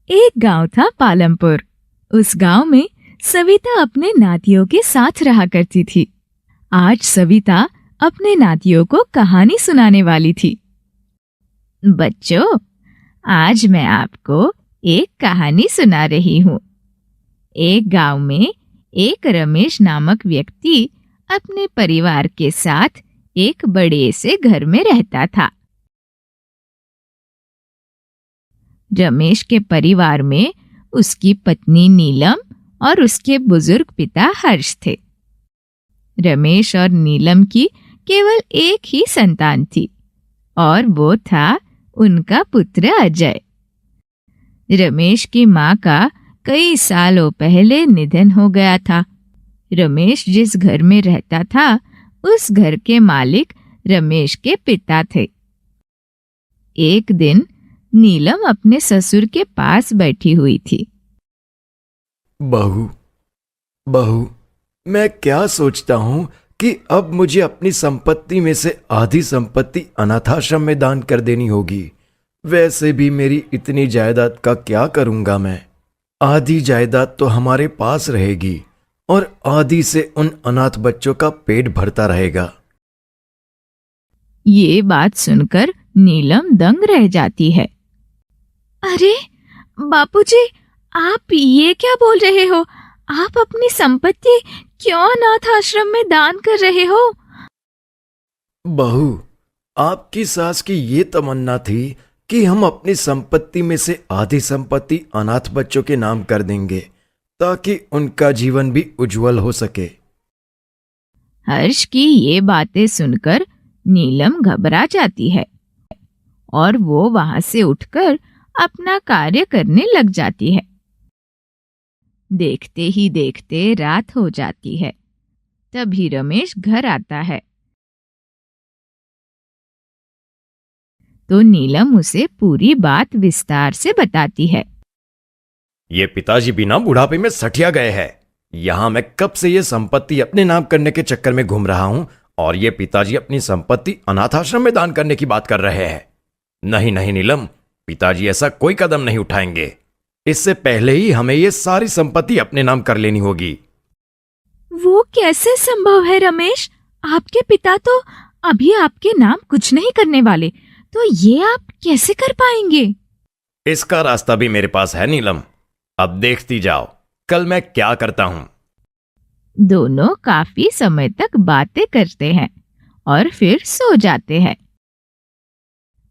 एक गांव था पालमपुर। उस गांव में सविता अपने नातियों के साथ रहा करती थी। आज सविता अपने नातियों को कहानी सुनाने वाली थी। बच्चों, आज मैं आपको एक कहानी सुना रही हूँ। एक गांव में एक रमेश नामक व्यक्ति अपने परिवार के साथ एक बड़े से घर में रहता था। रमेश के परिवार में उसकी पत्नी नीलम और उसके बुजुर्ग पिता हर्ष थे। रमेश और नीलम की केवल एक ही संतान थी और वो था उनका पुत्र अजय। रमेश की माँ का कई सालों पहले निधन हो गया था। रमेश जिस घर में रहता था उस घर के मालिक रमेश के पिता थे। एक दिन नीलम अपने ससुर के पास बैठी हुई थी। बहू, बहू, मैं क्या सोचता हूँ कि अब मुझे अपनी संपत्ति में से आधी संपत्ति अनाथाश्रम में दान कर देनी होगी। वैसे भी मेरी इतनी जायदाद का क्या करूँगा मैं। आधी जायदाद तो हमारे पास रहेगी और आधी से उन अनाथ बच्चों का पेट भरता रहेगा। ये बात सुनकर नीलम दंग रह जाती है। अरे बापूजी, आप ये क्या बोल रहे हो? आप अपनी संपत्ति क्यों अनाथ आश्रम में दान कर रहे हो? बहू, आपकी सास की ये तमन्ना थी कि हम अपनी संपत्ति में से आधी संपत्ति अनाथ बच्चों के नाम कर देंगे ताकि उनका जीवन भी उज्जवल हो सके। हर्ष की ये बातें सुनकर नीलम घबरा जाती है और वो वहां से उठकर अपना कार्य करने लग जाती है। देखते ही देखते रात हो जाती है। तभी रमेश घर आता है तो नीलम उसे पूरी बात विस्तार से बताती है। ये पिताजी बिना बुढ़ापे में सठिया गए हैं। यहाँ मैं कब से ये संपत्ति अपने नाम करने के चक्कर में घूम रहा हूँ और ये पिताजी अपनी संपत्ति अनाथाश्रम में दान करने की बात कर रहे हैं। नहीं नहीं नीलम, पिताजी ऐसा कोई कदम नहीं उठाएंगे। इससे पहले ही हमें ये सारी संपत्ति अपने नाम कर लेनी होगी। वो कैसे संभव है रमेश? आपके पिता तो अभी आपके नाम कुछ नहीं करने वाले, तो ये आप कैसे कर पाएंगे? इसका रास्ता भी मेरे पास है नीलम। अब देखती जाओ कल मैं क्या करता हूं। दोनों काफी समय तक बातें करते हैं और फिर सो जाते हैं।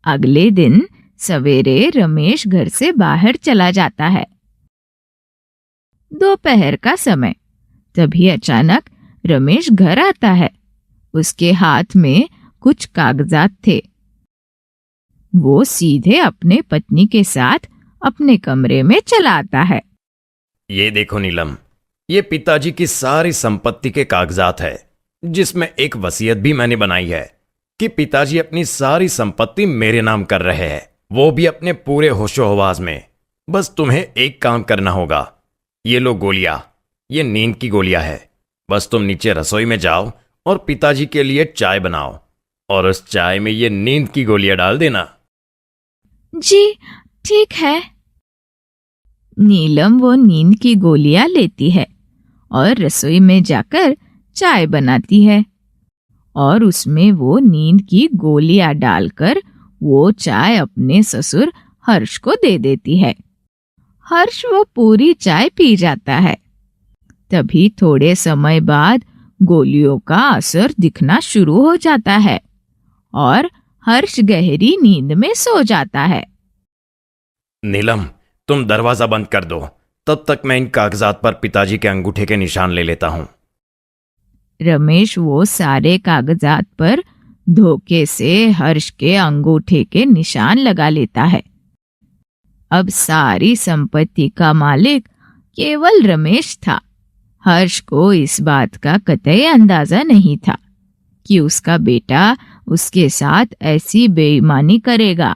अगले दिन सवेरे रमेश घर से बाहर चला जाता है। दोपहर का समय। तभी अचानक रमेश घर आता है। उसके हाथ में कुछ कागजात थे। वो सीधे अपने पत्नी के साथ अपने कमरे में चला आता है। ये देखो नीलम, ये पिताजी की सारी संपत्ति के कागजात है, जिसमें एक वसीयत भी मैंने बनाई है कि पिताजी अपनी सारी संपत्ति मेरे नाम कर रहे हैं, वो भी अपने पूरे होशो हवास में। बस तुम्हें एक काम करना होगा। ये लो गोलियां, ये नींद की गोलियां है। बस तुम नीचे रसोई में जाओ और पिताजी के लिए चाय बनाओ और उस चाय में ये नींद की गोलियां डाल देना। जी ठीक है। नीलम वो नींद की गोलियां लेती है और रसोई में जाकर चाय बनाती है और उसमें वो नींद की गोलियां डालकर वो चाय अपने ससुर हर्ष को दे देती है। हर्ष वो पूरी चाय पी जाता है। तभी थोड़े समय बाद गोलियों का असर दिखना शुरू हो जाता है और हर्ष गहरी नींद में सो जाता है। नीलम, तुम दरवाजा बंद कर दो, तब तक मैं इन कागजात पर पिताजी के अंगूठे के निशान ले लेता हूं। रमेश वो सारे कागजात पर धोखे से हर्ष के अंगूठे के निशान लगा लेता है। अब सारी संपत्ति का मालिक केवल रमेश था। हर्ष को इस बात का कतई अंदाजा नहीं था कि उसका बेटा उसके साथ ऐसी बेईमानी करेगा।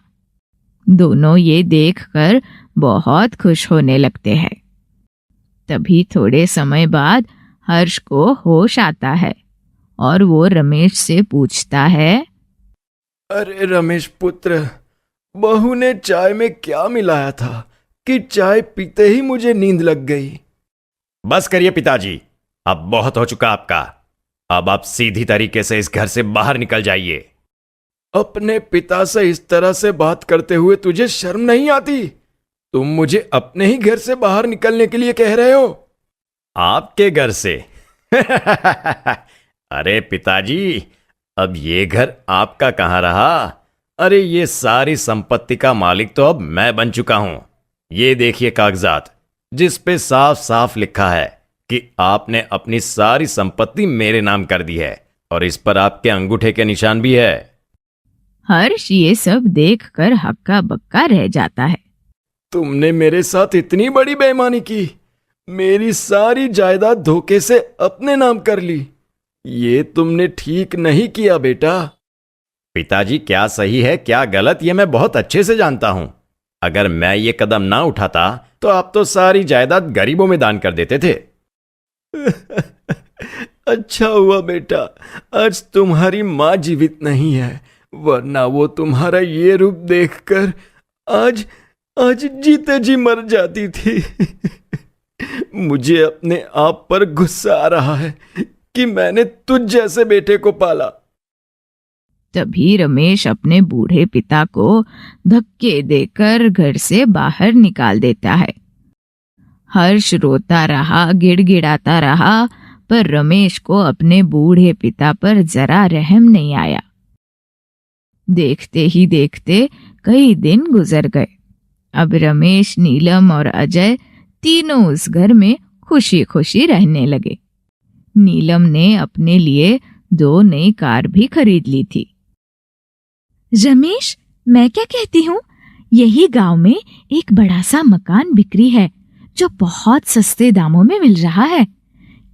दोनों ये देखकर बहुत खुश होने लगते हैं। तभी थोड़े समय बाद हर्ष को होश आता है और वो रमेश से पूछता है, अरे रमेश पुत्र, बहू ने चाय में क्या मिलाया था कि चाय पीते ही मुझे नींद लग गई। बस करिए पिताजी, अब बहुत हो चुका आपका। अब आप सीधी तरीके से इस घर से बाहर निकल जाइए। अपने पिता से इस तरह से बात करते हुए तुझे शर्म नहीं आती? तुम मुझे अपने ही घर से बाहर निकलने के लिए कह रहे हो? आपके घर से? अरे पिताजी, अब ये घर आपका कहां रहा? अरे ये सारी संपत्ति का मालिक तो अब मैं बन चुका हूं। ये देखिए कागजात, जिस पे साफ साफ लिखा है कि आपने अपनी सारी संपत्ति मेरे नाम कर दी है, और इस पर आपके अंगूठे के निशान भी है। हर्ष ये सब देखकर हक्का बक्का रह जाता है। तुमने मेरे साथ इतनी बड़ी बेईमानी की, मेरी सारी जायदाद धोखे से अपने नाम कर ली। ये तुमने ठीक नहीं किया बेटा। पिताजी, क्या सही है क्या गलत ये मैं बहुत अच्छे से जानता हूं। अगर मैं ये कदम ना उठाता तो आप तो सारी जायदाद गरीबों में दान कर देते थे। अच्छा हुआ बेटा, आज तुम्हारी माँ जीवित नहीं है, वरना वो तुम्हारा ये रूप देखकर आज आज जीते जी मर जाती थी। मुझे अपने आप पर गुस्सा आ रहा है कि मैंने तुझ जैसे बेटे को पाला। तभी रमेश अपने बूढ़े पिता को धक्के देकर घर से बाहर निकाल देता है। हर्ष रोता रहा, गिड़गिड़ाता रहा, पर रमेश को अपने बूढ़े पिता पर जरा रहम नहीं आया। देखते ही देखते कई दिन गुजर गए। अब रमेश, नीलम और अजय तीनों उस घर में खुशी खुशी रहने लगे। नीलम ने अपने लिए 2 नई कार भी खरीद ली थी। रमेश, मैं क्या कहती हूँ, यही गांव में एक बड़ा सा मकान बिक्री है जो बहुत सस्ते दामों में मिल रहा है।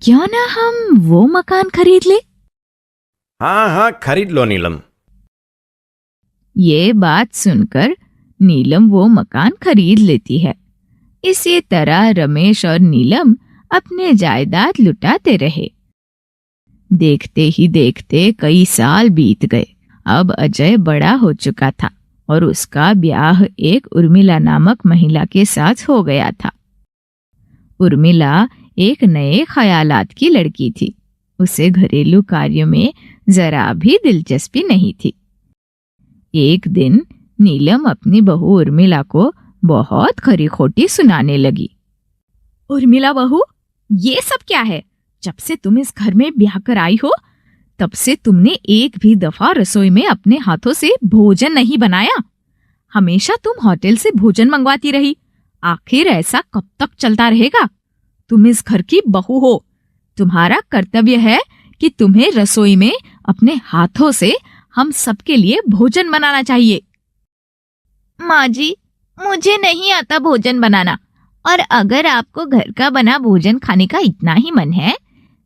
क्यों ना हम वो मकान खरीद ले? हाँ हाँ, खरीद लो नीलम। ये बात सुनकर नीलम वो मकान खरीद लेती है। इसी तरह रमेश और नीलम अपने जायदाद लुटाते रहे। देखते ही देखते कई साल बीत गए। अब अजय बड़ा हो चुका था और उसका ब्याह एक उर्मिला नामक महिला के साथ हो गया था। उर्मिला एक नए ख्यालात की लड़की थी। उसे घरेलू कार्यों में जरा भी दिलचस्पी नहीं थी। एक दिन नीलम अपनी बहू उर्मिला को बहुत खरी खोटी सुनाने लगी। उर्मिला बहू, ये सब क्या है? जब से तुम इस घर में ब्याह कर आई हो, तब से तुमने एक भी दफा रसोई में अपने हाथों से भोजन नहीं बनाया। हमेशा तुम होटल से भोजन मंगवाती रही। आखिर ऐसा कब तक चलता रहेगा? तुम इस घर की बहू हो। तुम्हारा कर्तव्य है कि तुम्हें रसोई में अपने हाथों से हम सबके लिए भोजन बनाना चाहिए। माँ जी, मुझे नहीं आता भोजन बनाना, और अगर आपको घर का बना भोजन खाने का इतना ही मन है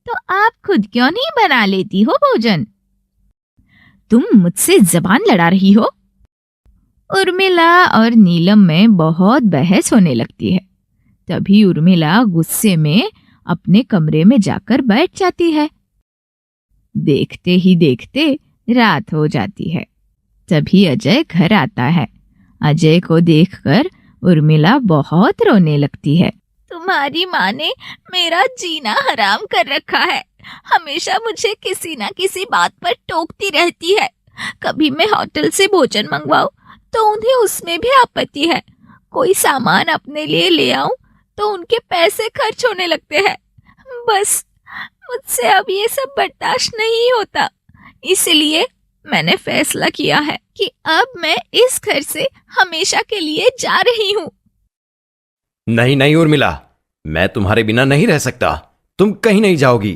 तो आप खुद क्यों नहीं बना लेती हो भोजन? तुम मुझसे जबान लड़ा रही हो। उर्मिला और नीलम में बहुत बहस होने लगती है। तभी उर्मिला गुस्से में अपने कमरे में जाकर बैठ जाती है। देखते ही देखते रात हो जाती है। तभी अजय घर आता है। अजय को देखकर उर्मिला बहुत रोने लगती है। तुम्हारी माँ ने मेरा जीना हराम कर रखा है। हमेशा मुझे किसी ना किसी बात पर टोकती रहती है। कभी मैं होटल से भोजन मंगवाऊं तो उन्हें उसमें भी आपत्ति है। कोई सामान अपने लिए ले आऊं तो उनके पैसे खर्च होने लगते हैं। बस मुझसे अब ये सब बर्दाश्त नहीं होता। इसलिए मैंने फैसला किया है कि अब मैं इस घर से हमेशा के लिए जा रही हूँ। नहीं नहीं उर्मिला, मैं तुम्हारे बिना नहीं रह सकता। तुम कहीं नहीं जाओगी।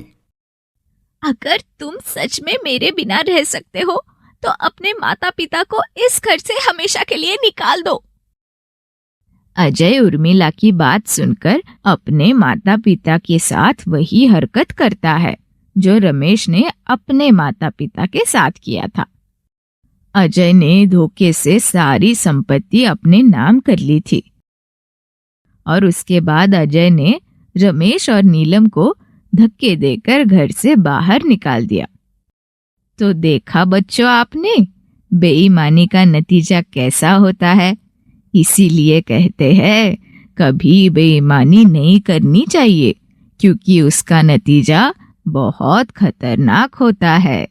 अगर तुम सच में मेरे बिना रह सकते हो तो अपने माता पिता को इस घर से हमेशा के लिए निकाल दो। अजय उर्मिला की बात सुनकर अपने माता पिता के साथ वही हरकत करता है जो रमेश ने अपने माता पिता के साथ किया था। अजय ने धोखे से सारी संपत्ति अपने नाम कर ली थी और उसके बाद अजय ने रमेश और नीलम को धक्के देकर घर से बाहर निकाल दिया। तो देखा बच्चों आपने, बेईमानी का नतीजा कैसा होता है। इसीलिए कहते हैं कभी बेईमानी नहीं करनी चाहिए, क्योंकि उसका नतीजा बहुत खतरनाक होता है।